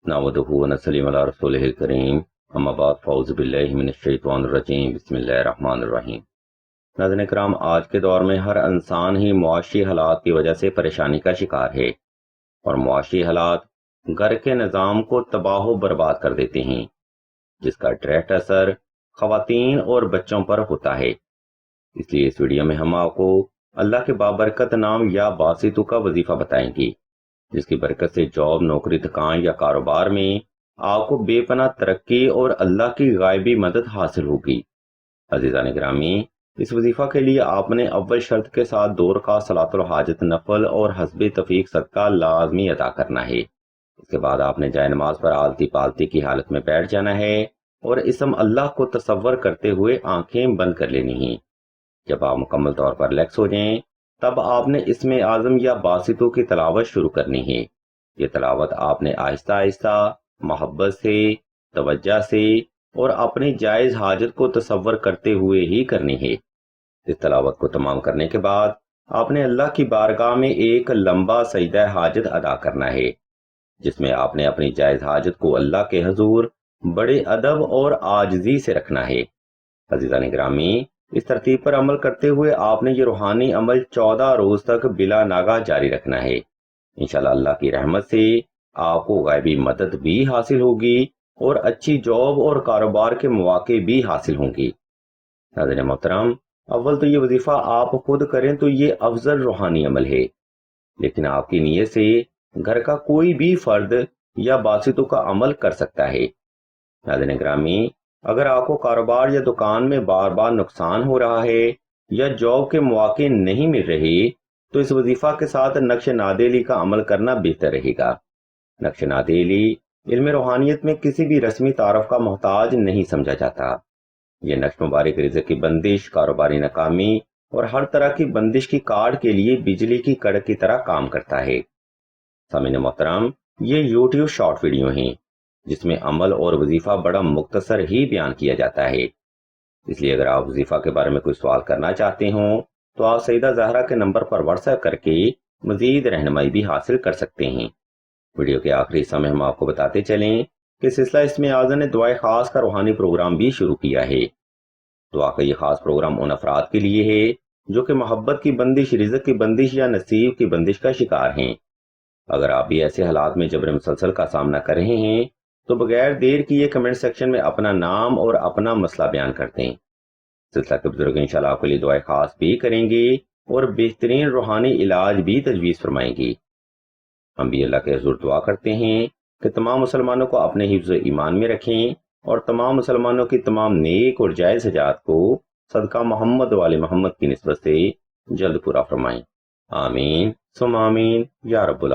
नहमदुहु व नसल्ली अला रसूलिहिल करीम अम्मा बाद फ़ऊज़ु बिल्लाहि मिनश शैतानिर रजीम बिस्मिल्लाहिर रहमानिर रहीम। नाज़रीन इकराम, आज के दौर में हर इंसान ही मुआशी हालात की वजह से परेशानी का शिकार है और मुआशी हालात घर के निज़ाम को तबाह व बर्बाद कर देते हैं, जिसका डायरेक्ट असर ख़वातीन और बच्चों पर होता है। इसलिए इस वीडियो में हम आपको अल्लाह के बाबरकत नाम या बासितु का वजीफा बताएंगे, जिसकी बरकत से जॉब, नौकरी, दुकान या कारोबार में आपको बेपनाह तरक्की और अल्लाह की गायबी मदद हासिल होगी। अजीज़ान गिरामी, इस वजीफा के लिए आपने अव्वल शर्त के साथ 2 रकात सलातुल हाजत नफल और हस्बे तफीक सदका लाजमी अदा करना है। इसके बाद आपने जाए नमाज पर आलती पालती की हालत में बैठ जाना है और इसम अल्लाह को तसव्वुर करते हुए आंखें बंद कर लेनी है। जब आप मुकम्मल तौर पर रिलैक्स हो जाएं, तब आपने इसमें आज़म या बासितों की तलावत शुरू करनी है। ये तलावत आपने आहिस्ता आहिस्ता, मोहब्बत से, तवज्जो से और अपनी जायज़ हाजत को तसव्वुर करते हुए ही करनी है। इस तलावत को तमाम करने के बाद आपने अल्लाह की बारगाह में एक लंबा सजदा हाजत अदा करना है, जिसमें आपने अपनी जायज़ हाजत को अल्लाह के हुजूर बड़े अदब और आजिज़ी से रखना है। अज़ीज़ान गिरामी, इस तरतीब पर अमल करते हुए आपने ये रूहानी अमल 14 रोज तक बिला नागा जारी रखना है। इंशाल्लाह अल्लाह की रहमत से आपको गायबी मदद भी हासिल होगी और अच्छी जॉब और कारोबार के मौके भी हासिल होंगी। नाज़रीन मोहतरम, अव्वल तो ये वजीफा आप खुद करें तो ये अफजल रूहानी अमल है, लेकिन आपकी नीयत से घर का कोई भी फर्द या बासितों का अमल कर सकता है। नाज़रीन गिरामी, अगर आपको कारोबार या दुकान में बार बार नुकसान हो रहा है या जॉब के मौके नहीं मिल रहे, तो इस वजीफा के साथ नक्श नादेली का अमल करना बेहतर रहेगा। नक्श नादेली इल्म रूहानियत में किसी भी रस्मी तारफ का मोहताज नहीं समझा जाता। यह नक्श मुबारक रिज़्क़ की बंदिश, कारोबारी नाकामी और हर तरह की बंदिश की काट के लिए बिजली की कड़क की तरह काम करता है। सामीन मोहतरम, ये यूट्यूब शॉर्ट वीडियो हैं जिसमें अमल और वजीफा बड़ा मुख्तसर ही बयान किया जाता है। इसलिए अगर आप वजीफा के बारे में कोई सवाल करना चाहते हो तो आप सईदा ज़हरा के नंबर पर व्हाट्सएप करके मजीद रहनुमाई भी हासिल कर सकते हैं। वीडियो के आखिरी समय हम आपको बताते चलें कि सिलसिला इसमें आज़म ने दुआ खास का रूहानी प्रोग्राम भी शुरू किया है। दुआ का ये खास प्रोग्राम उन अफराद के लिए है जो कि मोहब्बत की बंदिश, रिज़्क़ की बंदिश या नसीब की बंदिश का शिकार हैं। अगर आप भी ऐसे हालात में जबर मुसलसल का सामना कर रहे हैं तो बगैर देर किए कमेंट सेक्शन में अपना नाम और अपना मसला बयान कर दें। सिलसिला के बुजुर्ग इंशाल्लाह आपके लिए दुआ खास भी करेंगे और बेहतरीन रूहानी इलाज भी तजवीज़ फरमाएंगे। हम भी अल्लाह के हुजूर दुआ करते हैं कि तमाम मुसलमानों को अपने हिफ्ज़ ईमान में रखें और तमाम मुसलमानों की तमाम नेक और जायज़ हजात को सदका मोहम्मद वाले मोहम्मद की निस्बत से जल्द पूरा फरमाएं। आमीन सुम आमीन या रब्बुल